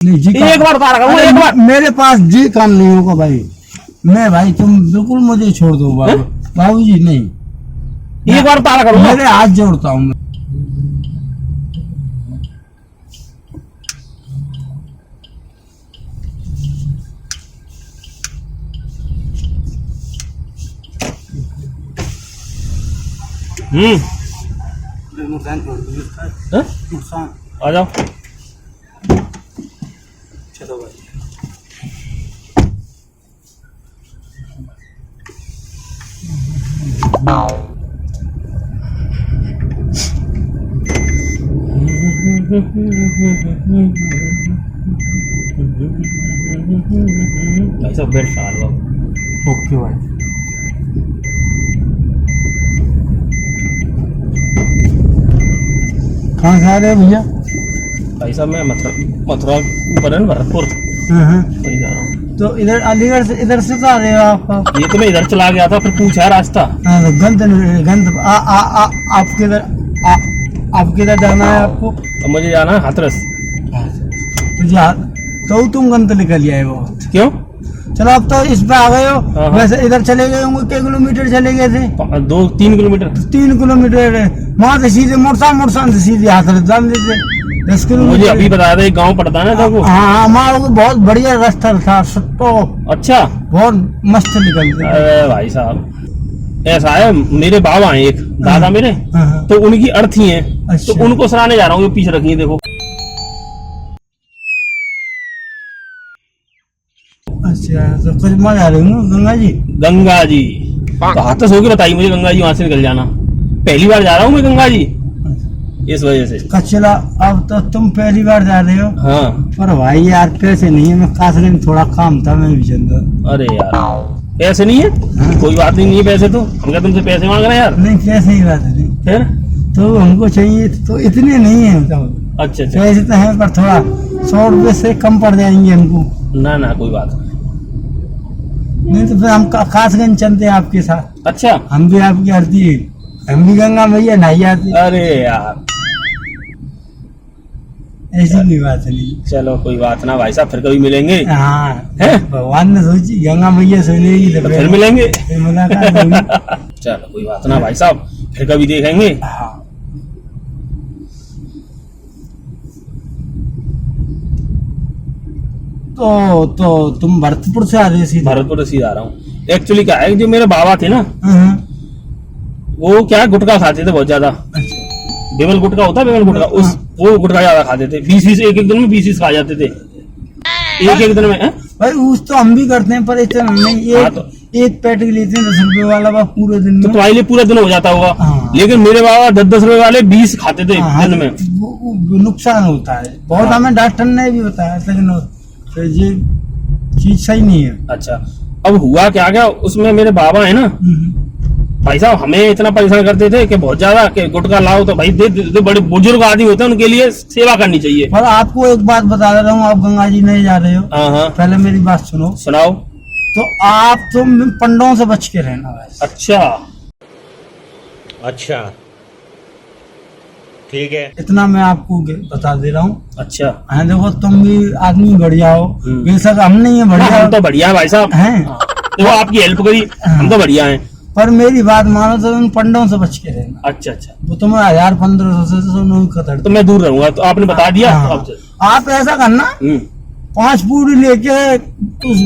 नहीं जी एक बार उतार कर एक बार। मेरे पास जी काम नहीं होगा भाई। मैं भाई तुम बिल्कुल मुझे छोड़ दो बाबू। बाबू जी नहीं, एक बार उतार करो मेरे हाथ जोड़ता हूँ मैं। नुकसान छोड़ दो हाँ? नुकसान। आ जाओ। चलो भाई भाई साहब बेड साल बाबू। ओके भाई। कहाँ से आ रहे हो भैया? भाई साहब मैं मथुरा ऊपर है ना भरतपुर, वहीं जा रहा हूँ। तो इधर अलीगढ़ से इधर से तो आ रहे हो आप? ये तो मैं इधर चला गया था, फिर पूछा रास्ता। हाँ, तो गंद गंद आपके इधर आपके इधर जाना है आपको? अब मुझे जाना है हाथरस। तो तुम गंद निकल आए वो। क्यों? चलो अब तो इस पे आ गए हो। हाँ। वैसे इधर चले गए होंगे, कितने किलोमीटर चले गए थे? 2-3 किलोमीटर। 3 किलोमीटर वहां से सीधे मोटरसाइकिल से सीधे हाथरस डाल देते। 10 किलोमीटर। मुझे अभी बताया था एक गाँव पड़ता है ना देखो। हाँ हमारा बहुत बढ़िया रास्ता था तो अच्छा बहुत मस्त निकलते। अरे भाई साहब ऐसा है, मेरे बाबा हैं एक दादा मेरे, हाँ। तो उनकी अर्थी हैं। अच्छा। तो उनको सराहने जा रहा हूँ, पीछे रखी है देखो। अच्छा तो कुछ मजा आ रही हूँ गंगा जी। गंगा जी तो हाथरस होके बताइए मुझे, गंगा जी वहां से निकल जाना। पहली बार जा रहा हूँ मैं गंगा जी, इस वजह से। कचला अब तो तुम पहली बार जा रहे हो। हाँ पर भाई यार पैसे नहीं है, मैं कासगंज थोड़ा काम था, मैं भी चंदा। अरे यार पैसे नहीं है? हाँ। कोई बात नहीं है पैसे तो, हम क्या तुमसे पैसे मांग रहे हैं यार? नहीं पैसे ही बात नहीं, फिर तो हमको चाहिए तो इतने नहीं है तो। अच्छा अच्छा। पैसे तो हैं पर थोड़ा 100 रुपये से कम पड़ जाएंगे हमको। ना ना कोई बात नहीं तो फिर हम कासगंज चलते हैं आपके साथ। नहीं। अच्छा हम भी आपकी आरती है, हम भी गंगा मैया नहाई आते। अरे यार ऐसी कोई बात नहीं। चलो कोई बात ना भाई साहब, फिर कभी मिलेंगे। हाँ हैं? भगवान ने सोची गंगा मैया सुनेगी तो फिर मिलेंगे। फिर मुलाकात होगी। चलो कोई बात ना भाई साहब, फिर कभी देखेंगे। हाँ। तो तुम भरतपुर से आ रहे हो? भरतपुर से आ रहा हूँ। एक्चुअली क्या है, जो मेरे बाबा थे ना, हाँ। वो क्या गुटखा खाते थे बहुत ज्यादा। अच्छा। बेमल गुटखा होता है, बेमल गुटखा, उस वो गुटखा ज्यादा खाते थे। 20 एक दिन में 20 खा जाते थे, एक दिन में। भाई उस तो हम भी करते हैं पर इतना नहीं। हाँ, एक तो एक पैकेट लेते हैं 10 रुपए वाला, बस पूरे दिन में। तो तुम्हारे लिए पूरा दिन हो जाता होगा। हाँ। लेकिन मेरे बाबा 10-10 रुपए वाले 20 खाते थे हाँ, दिन में। वो नुकसान होता है बहुत। हाँ। हमें डॉक्टर ने भी बताया, लेकिन तो ये चीज सही नहीं है। अच्छा अब हुआ क्या क्या, उसमें मेरे बाबा है ना भाई साहब, हमें इतना परेशान करते थे कि बहुत ज्यादा, कि गुटखा लाओ तो भाई दे, बड़े बुजुर्ग आदमी होते हैं, उनके लिए सेवा करनी चाहिए। पर आपको एक बात बता रहा हूँ, आप गंगा जी नहीं जा रहे हो। हाँ हाँ पहले मेरी बात सुनो। सुनाओ। तो आप तुम पंडों से बच के रहना भाई। अच्छा ठीक है। इतना मैं आपको बता दे रहा हूँ। अच्छा हाँ देखो तुम भी आदमी बढ़िया हो, बेशक हम नहीं है बढ़िया। हम तो बढ़िया है भाई साहब हैं। देखो आपकी हेल्प करी, हम तो बढ़िया हैं। पर मेरी बात मानो तो उन पंडों से बच के रहना। अच्छा अच्छा वो तुम्हें 1000-1500 से नहीं खतर। तो मैं दूर रहूंगा, तो आपने बता दिया। हाँ। अब आप ऐसा करना, 5 पूरी लेके उस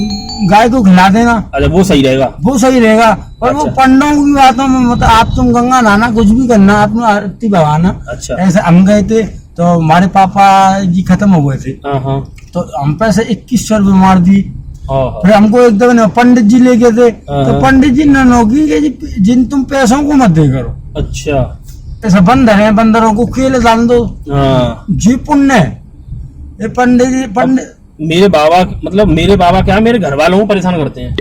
गाय को खिला देना। अच्छा वो सही रहेगा। वो सही रहेगा। पर वो अच्छा। पंडों की बातों में मतलब आप तुम गंगा नहाना कुछ भी करना, अपना आरती भगाना। अच्छा ऐसे हम गए थे तो हमारे पापा जी खत्म हो गए थे, हाँ हाँ तो हम पैसे 2100 रुपये मार दी। हाँ फिर हमको एक दफे पंडित जी लेके थे, तो हाँ। पंडित जी ने नौकरी की जिन तुम पैसों को मत दे करो, अच्छा ऐसा बंदर है, बंदरों को खेल डाल दो, हाँ। जी पुण्य है। ये पंडित जी पंडित मेरे बाबा क्या मेरे घर वालों को परेशान करते हैं,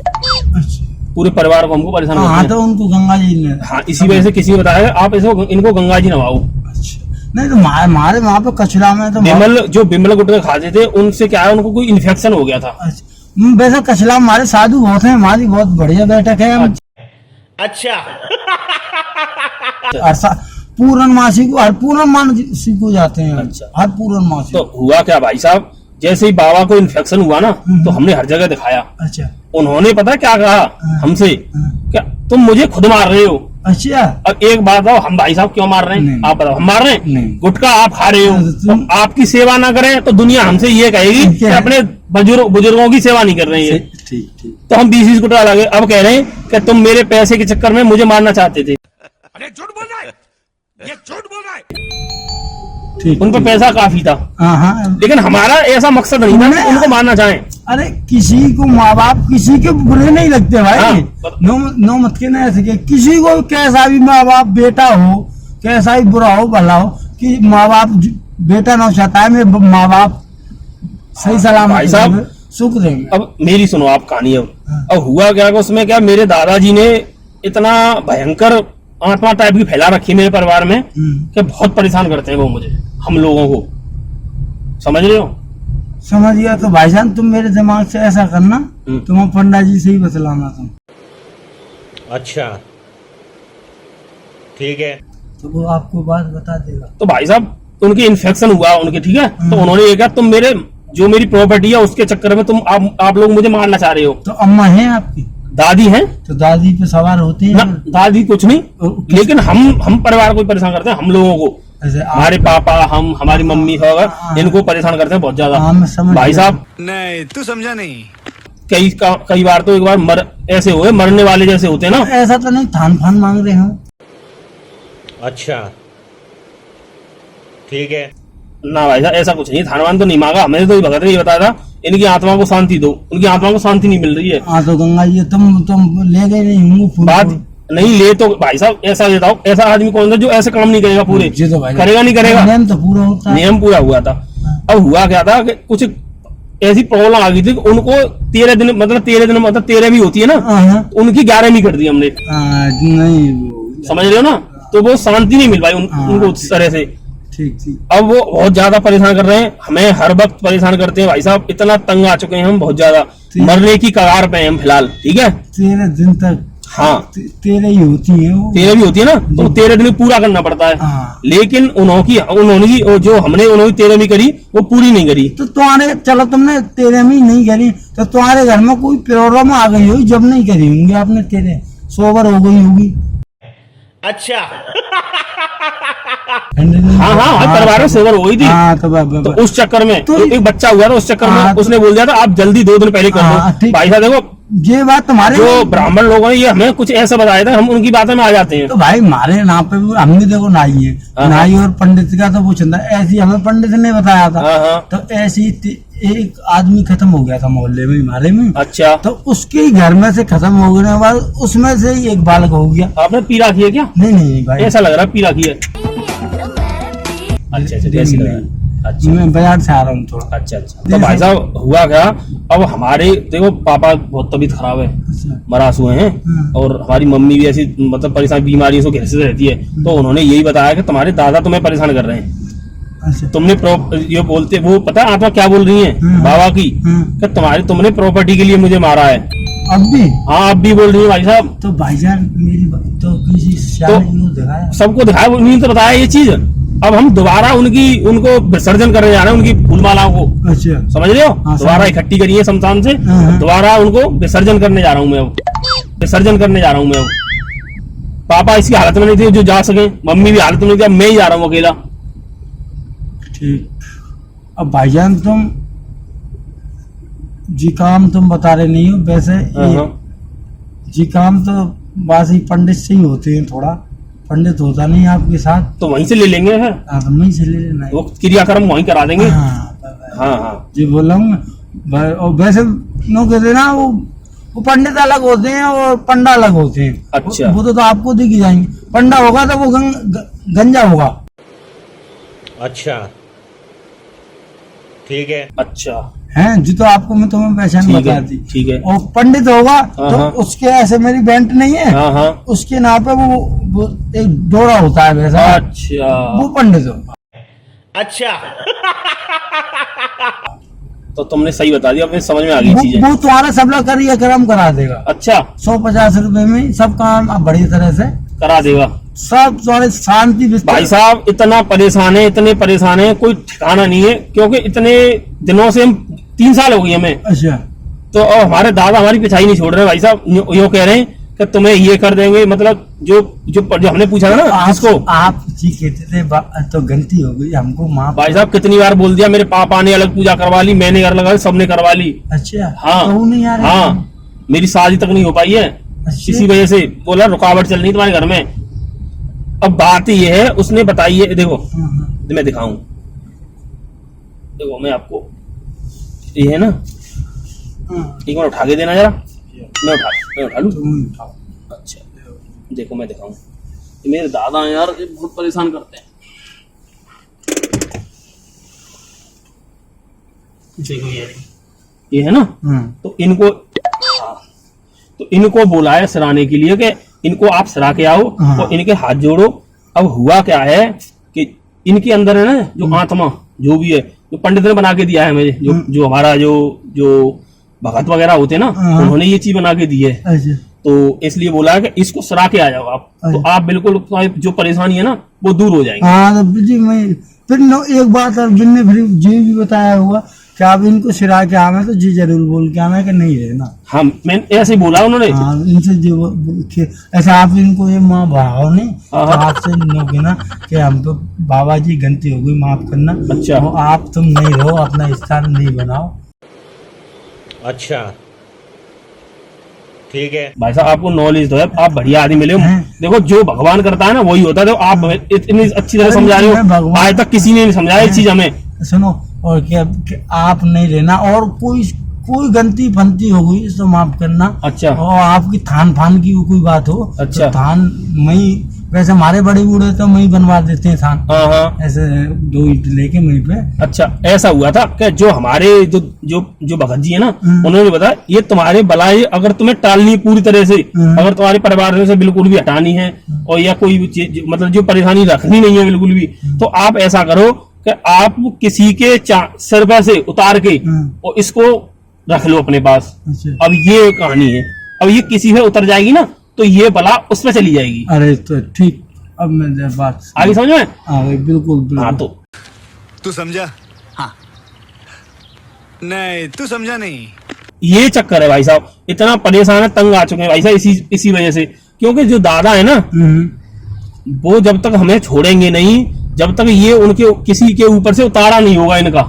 पूरे परिवार को हमको परेशान हाँ करते तो हैं। उनको गंगा जी ने। हाँ इसी वजह से किसी ने बताया आप इनको गंगा जी नवाओ। नहीं तो हमारे वहाँ पे कचरा में तो बिमल गुटखा खाते थे, उनसे क्या है, उनको कोई इन्फेक्शन हो गया था। वैसे कचला हमारे साधु बहुत है, हमारी बहुत बढ़िया बैठक है। अच्छा पूर्णमासी को हर पूर्णमासी को जाते हैं। अच्छा। हर पूर्णमासी। तो हुआ क्या भाई साहब, जैसे ही बाबा को इन्फेक्शन हुआ ना तो हमने हर जगह दिखाया। अच्छा उन्होंने पता क्या कहा हमसे, क्या तुम मुझे खुद मार रहे हो। अच्छा अब एक बात बताओ, हम भाई साहब क्यों मार रहे हैं? नहीं। आप बताओ, हम मार रहे हैं? नहीं। गुटखा आप खा रहे हो, तुम- तो आपकी सेवा ना करें तो दुनिया हमसे ये कहेगी कि क्या? अपने बुजुर्गों की सेवा नहीं कर रहे हैं। ठीक ठीक। तो हम 20 गुटखा लगे, अब कह रहे हैं कि तुम मेरे पैसे के चक्कर में मुझे मारना चाहते थे। अरे झूठ बोल रहा है, ये झूठ बोल रहा है। ठीक उन पर ठीक। पैसा काफी था, हाँ हाँ। लेकिन हमारा ऐसा मकसद नहीं था कि नहीं। उनको मारना चाहें। अरे किसी को माँ बाप किसी के बुरे नहीं लगते भाई। हाँ। नो मत के ना ऐसे के, किसी को कैसा भी माँ बाप बेटा हो, कैसा भी बुरा हो भला हो, कि माँ बाप बेटा ना चाहता है मैं माँ बाप सही सलामत भाई साहब, सुख देंगे। अब मेरी सुनो आप कहानी। हाँ। अब हुआ क्या कि उसमें क्या, मेरे दादाजी ने इतना भयंकर आत्मा टाइप की फैला रखी मेरे परिवार में कि बहुत परेशान करते हैं वो मुझे, हम लोगों को, समझ रहे हो? समझ गया। तो भाईजान तुम मेरे दिमाग से ऐसा करना, तुम पंडा जी से ही बतलाना तुम। अच्छा ठीक है। तो वो आपको बात बता देगा। तो भाई साहब उनके इन्फेक्शन हुआ उनके, ठीक है, तो उन्होंने ये कहा तुम मेरे जो मेरी प्रॉपर्टी है उसके चक्कर में तुम आप लोग मुझे मारना चाह रहे हो। तो अम्मा है आपकी? दादी हैं तो दादी पे सवार होती है ना, दादी कुछ नहीं, लेकिन हम परिवार को परेशान करते हैं, हम लोगों को, हमारे पापा, हम, हमारी मम्मी होगा, इनको परेशान करते हैं बहुत ज्यादा। भाई साहब नहीं तू समझा नहीं। कई बार तो एक बार ऐसे हुए मरने वाले जैसे होते हैं ना। ऐसा तो नहीं थान फान मांग रहे हो? अच्छा ठीक है। ना भाई साहब ऐसा कुछ नहीं, थानवान तो नहीं मांगा, हमें तो भगत ने ये बताया था इनकी आत्मा को शांति दो, उनकी आत्मा को शांति नहीं मिल रही है। हाँ तो गंगा जी तुम ले गए नहीं होंगे फूल बात को। नहीं ले तो भाई साहब ऐसा बताओ, ऐसा आदमी कौन सा जो ऐसे काम नहीं करेगा पूरे? जी तो भाई करेगा नहीं करेगा? नियम तो पूरा होता है। नियम पूरा हुआ था। अब हुआ क्या था कि कुछ ऐसी प्रॉब्लम आ गई थी कि उनको 13 दिन मतलब 13 भी होती है ना, हाँ, उनकी 11वीं कर दी हमने, नहीं वो समझ रहे हो ना? तो वो शांति नहीं मिल पाई उनको उस तरह से। ठीक ठीक। अब वो बहुत ज्यादा परेशान कर रहे हैं हमें, हर वक्त परेशान करते हैं भाई साहब, इतना तंग आ चुके हैं हम, बहुत ज्यादा मरने की कगार पे हैं हम फिलहाल, ठीक है। 13 दिन तक? हाँ 13 ही होती है वो। 13 भी होती है ना, तो 13 दिन पूरा करना पड़ता है। हाँ। लेकिन उन्होंने जो हमने 13वीं करी वो पूरी नहीं करी। तो तुम्हारे चलो तुमने 13वीं नहीं करी तो तुम्हारे घर में कोई प्रॉब्लम आ गई होगी जब नहीं करी होंगी आपने, 13 सोबर हो गई होगी। अच्छा हाँ हाँ हाँ, परिवार में सोबर हो गई थी। हाँ तो उस चक्कर में तो एक बच्चा हुआ था, उस चक्कर में हाँ, उसने बोल दिया था आप जल्दी 2 दिन पहले कर हाँ, दो। ठीक। भाई साहब देखो, ये बात तुम्हारे जो ब्राह्मण लोगों ने ये हमें कुछ ऐसा बताया था, हम उनकी बातों में आ जाते हैं। तो भाई हमारे नाम पे भी हमने देखो नाई है, हाँ। नाई और पंडित का तो वो चंदा ऐसी हमें पंडित ने बताया था। हाँ हाँ। तो ऐसी एक आदमी खत्म हो गया था मोहल्ले में हमारे में। अच्छा, तो उसके ही घर में से खत्म हो गए बाद उसमें से ही एक बालक हो गया। आपने पी रखी है क्या? नहीं भाई ऐसा लग रहा है पी रखी है। अच्छा अच्छा, ऐसी लग रहा है। अच्छा मैं बाजार से आ रहा हूँ थोड़ा। अच्छा अच्छा। तो भाई साहब हुआ क्या, अब हमारे देखो पापा बहुत तबीयत खराब है, अच्छा। मरास हुए हैं, और हमारी मम्मी भी ऐसी मतलब परेशान बीमारियों से घिरती रहती है। तो उन्होंने यही बताया कि तुम्हारे दादा तुम्हें परेशान कर रहे हैं। अच्छा। तुमने ये बोलते, वो पता है आत्मा क्या बोल रही है बाबा की, कि तुमने प्रॉपर्टी के लिए मुझे मारा है। अब भी? हाँ अब भी बोल रही है भाई साहब। तो भाईजान मेरी तो किसी श्याम को दिखाया, सबको दिखाया, उन्हीं तो बताया ये चीज। अब हम दोबारा उनको विसर्जन करने जा रहे हैं, उनकी फूलमालाओं को, अच्छा समझ रहे हो? हाँ, दोबारा इकट्ठी करी है शमशान से, हाँ। दोबारा उनको विसर्जन करने जा रहा हूँ मैं अब, विसर्जन करने जा रहा हूँ मैं अब। पापा इसकी हालत में नहीं थे जो जा सके, मम्मी भी हालत में नहीं थी, अब मैं ही जा रहा हूँ अकेला। ठीक। अब भाईजान तुम जी काम तुम बता रहे नहीं हो वैसे, जी काम तो बासी पंडित से ही होते हैं, थोड़ा पंडित होता नहीं आपके साथ, तो वहीं से ले लेंगे फिर, हाँ तो वहीं से ले लेना है। वो क्रियाक्रम वहीं करा देंगे। हाँ हाँ हाँ जी बोला हूँ मैं। और वैसे नो कहते ना वो पंडित अलग होते हैं और पंडा अलग होते हैं। अच्छा। वो तो आपको दिख जाएंगे, पंडा होगा तो वो गंजा होगा। अच्छा ठीक है। अच्छा हैं जी, तो आपको मैं तुम्हें पहचान ठीक बता है, दी। ठीक है। और पंडित होगा तो हाँ। उसके ऐसे मेरी बेंट नहीं है, हाँ हाँ। उसके नाम पे वो एक डोरा होता है वैसा, अच्छा वो पंडित होगा। अच्छा तो तुमने सही बता दिया, अपने समझ में आ गई चीजें। वो तुम्हारा सब लोग कार्यक्रम करा देगा। अच्छा 150 रुपए में सब काम आप बड़ी तरह से करा देगा। सब तुम्हारे शांति भाई साहब इतना परेशान है, इतने परेशान है, कोई ठिकाना नहीं है, क्योंकि इतने दिनों से हम 3 साल हो गई हमें, अच्छा तो और हमारे दादा हमारी पिछाई नहीं छोड़ रहे भाई साहब, यो कह रहे हैं कि तुम्हें ये कर देंगे, मतलब जो हमने पूछा था ना जिसको, आप जी कहते थे तो गलती हो गई, हमको माफ। भाई साहब कितनी बार बोल दिया, मेरे पापा ने अलग पूजा करवा ली, मैंने घर लगा ली, सबने करवा ली। अच्छा हाँ तो नहीं आ रहे? हाँ, मेरी शादी तक नहीं हो पाई है, अच्छा। इसी वजह से बोला रुकावट चल रही तुम्हारे घर में। अब बात ये है, उसने बताई है, देखो हाँ, मैं दिखाऊं, देखो मैं आपको, ये है ना, हाँ। एक बार उठा के देना जरा, मैं उठा लूं। तुम ही उठाओ। अच्छा देखो मैं दिखाऊं, ये मेरे दादा हैं यार, ये बहुत परेशान करते हैं। देखो ये है ना, तो इनको, हाँ, तो इनको बुलाया है सराहने के लिए कि इनको आप सरा के आओ और इनके हाथ जोड़ो। अब हुआ क्या है कि इनके अंदर है ना जो आत्मा जो भी है, जो पंडित ने बना के दिया है मुझे, जो हमारा जो भगत वगैरह होते हैं ना, उन्होंने ये चीज बना के दी है। अच्छा तो इसलिए बोला है कि इसको सरा के आ जाओ आप, तो आप बिल्कुल जो परेशानी है ना वो दूर हो जाएगी। हाँ तो जी मैं फिर एक बात अर्जुन ने फिर जी भी बताया हुआ कि आप इनको सिरा के आना, तो जी जरूर बोल के आना कि नहीं रहना। हाँ मैंने ऐसे ही बोला उन्होंने। हाँ इनसे जो ऐसा आप इनको ये माँ भाव ने तो आपसे लोगे ना कि हम तो बाबा जी गलती हो गई माफ करना। अच्छा। तो आप तुम नहीं रहो, अपना स्थान नहीं बनाओ। अच्छा ठीक है भाई साहब आपको नॉलेज तो है, आप बढ़िया आदमी मिले हो। देखो जो भगवान करता है ना वही होता है, तो आप इतनी अच्छी तरह समझा रहे हो, आज तक किसी ने नहीं समझाया ये चीज हमें। सुनो और क्या कि आप नहीं रहना, और कोई गलती फंती हो गई तो माफ करना। अच्छा। और आपकी थान फान की कोई बात हो, अच्छा। तो थान मई, वैसे हमारे बड़े बूढ़े तो मई बनवा देते हैं थान, हाँ हाँ ऐसे 2 ईंट लेके मई पे। अच्छा ऐसा हुआ था कि जो हमारे जो भगत जी है ना, उन्होंने बताया ये तुम्हारे बलाई अगर तुम्हें टालनी है पूरी तरह से, अगर तुम्हारे परिवार से बिल्कुल भी हटानी है और या कोई भी चीज मतलब जो परेशानी रखनी नहीं है बिल्कुल भी, तो आप ऐसा करो कि आप किसी के सिर पर से उतार के और इसको रख लो अपने पास। अच्छा। अब ये कहानी है, अब ये किसी से उतर जाएगी ना तो ये बला उस पर चली जाएगी। अरे तो ठीक, अब मैं बात आगे समझ में? बिल्कुल हाँ तो तू समझा हाँ नहीं तू समझा नहीं ये चक्कर है भाई साहब, इतना परेशान है, तंग आ चुके हैं भाई साहब इसी वजह से, क्योंकि जो दादा है ना वो जब तक हमें छोड़ेंगे नहीं, जब तक ये उनके किसी के ऊपर से उतारा नहीं होगा इनका।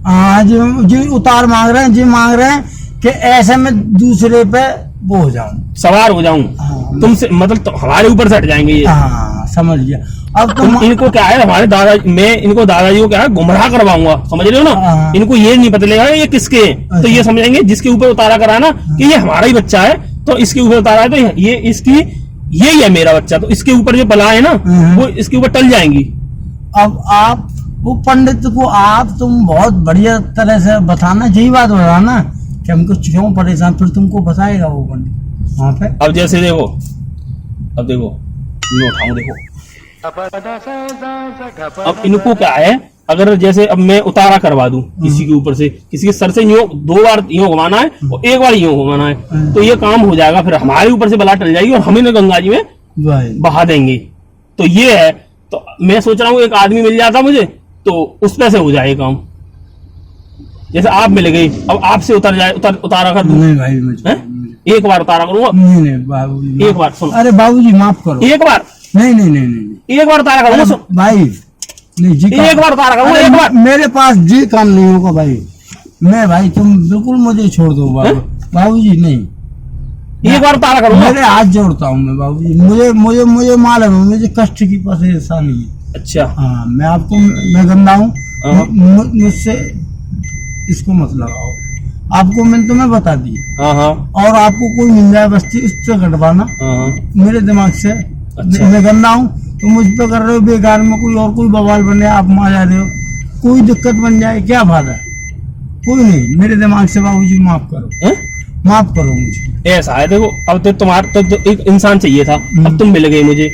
हाँ जो उतार मांग रहे हैं, जी मांग रहे हैं कि ऐसे में दूसरे पे वो हो जाऊं, सवार हो जाऊं। हाँ। तुमसे मतलब तो हमारे ऊपर से हट जाएंगे ये। हाँ समझ गया। अब तो इनको क्या है, हमारे दादा, मैं इनको दादाजी को क्या है गुमराह करवाऊंगा, समझ रहे हो ना। हाँ। इनको ये नहीं पता लगेगा ये किसके हैं, तो ये समझेंगे जिसके ऊपर उतारा करा ना कि ये हमारा ही बच्चा है, तो इसके ऊपर उतारा है तो ये इसकी यही है मेरा बच्चा, तो इसके ऊपर जो बला है ना वो इसके ऊपर टल जाएंगी। अब आप वो पंडित को आप तुम बहुत बढ़िया तरह से बताना, यही बात बताना कि हमको क्यों परेशान, फिर तुमको बताएगा वो पंडित वहाँ पे। अब जैसे देखो, अब देखो मैं उठाऊं, देखो अब इनको क्या है, अगर जैसे अब मैं उतारा करवा दूं किसी के ऊपर से, किसी के सर से यूं 2 बार यूं घुमाना है और 1 बार यूं घुमाना है, तो ये काम हो जाएगा, फिर हमारे ऊपर से बला टल जाएगी और हम इन्हें गंगा जी में बहा देंगे। तो ये है, तो मैं सोच रहा हूँ एक आदमी मिल जाता मुझे तो उस पे से हो जाए काम, जैसे आप मिल गई, अब आपसे उतर जाए, उतारा कर दूं। नहीं भाई मुझे एक बार उतारा करूंगा। नहीं बाबूजी, एक बार सुनो, अरे बाबूजी माफ करो, एक बार नहीं एक बार उतारा करूंगा भाई, नहीं जी एक बार उतारा करूंगा, एक बार। मेरे पास जी काम नहीं होगा भाई, मैं भाई तुम बिल्कुल मुझे छोड़ दो बाबूजी, नहीं एक बार उतारा करूंगा। मेरे हाथ जोड़ता हूँ मैं बाबूजी, मुझे मालूम है, मुझे कष्ट की परेशानी है। अच्छा हाँ मैं आपको, मैं गंदा हूँ, मुझसे इसको मत लगाओ, आपको मैंने तुम्हें बता दी। हाँ हाँ और आपको कोई मिल जाए बस्ती उससे कटवाना मेरे दिमाग से। अच्छा। मैं गंदा हूँ तो मुझ पे कर रहे हो बेकार में, कोई बवाल बन जाए, आप मार जा रहे हो, कोई दिक्कत बन जाए, क्या फायदा, कोई नहीं, मेरे दिमाग से बाबूजी माफ करो, माफ करो मुझे। ऐसा है, देखो अब तो तुम्हारा तो एक इंसान चाहिए था, अब तुम मिल गए मुझे,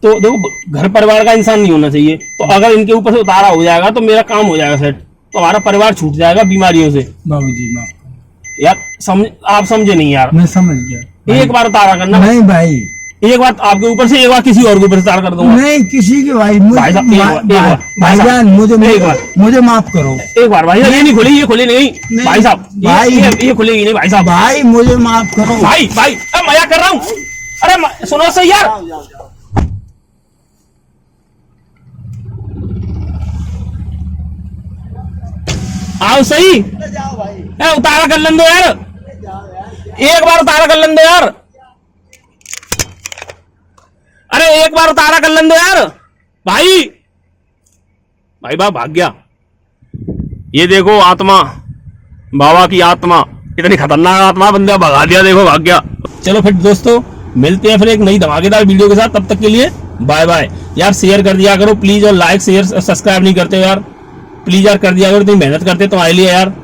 तो देखो घर परिवार का इंसान नहीं होना चाहिए, तो अगर इनके ऊपर से उतारा हो जाएगा तो मेरा काम हो जाएगा सेट, तो हमारा परिवार छूट जाएगा बीमारियों से। बाबूजी माफ करो यार आप समझे नहीं यार, मैं समझ गया, एक बार उतारा करना। नहीं भाई एक बार आपके ऊपर से, एक बार किसी और के ऊपर से तार कर दूंगा। नहीं किसी की भाई, भाई साहब, एक बार, भाईजान मुझे माफ करो। एक बार भाई, ये नहीं खुली, ये खुली नहीं भाई साहब, भाई ये खुलेगी नहीं भाई साहब। भाई मुझे माफ करो भाई भाई अब मजाक कर रहा हूँ। अरे सुनो सही यार, आओ सही। उतारा कर लें दो यार, एक बार उतारा कर लें दो यार। अरे एक बार उतारा कर लें दो यार भाई। भाई बाप भाग गया। ये देखो आत्मा, बाबा की आत्मा, इतनी खतरनाक आत्मा, बंदा भगा दिया, देखो भाग गया। चलो फिर दोस्तों, मिलते हैं फिर एक नई धमाकेदार वीडियो के साथ। तब तक के लिए बाय बाय। यार शेयर कर दिया करो प्लीज, और लाइक शेयर सब्सक्राइब नहीं करते हो यार, प्लीज यार कर दिया करो। तुम मेहनत करते तो आए लिए यार।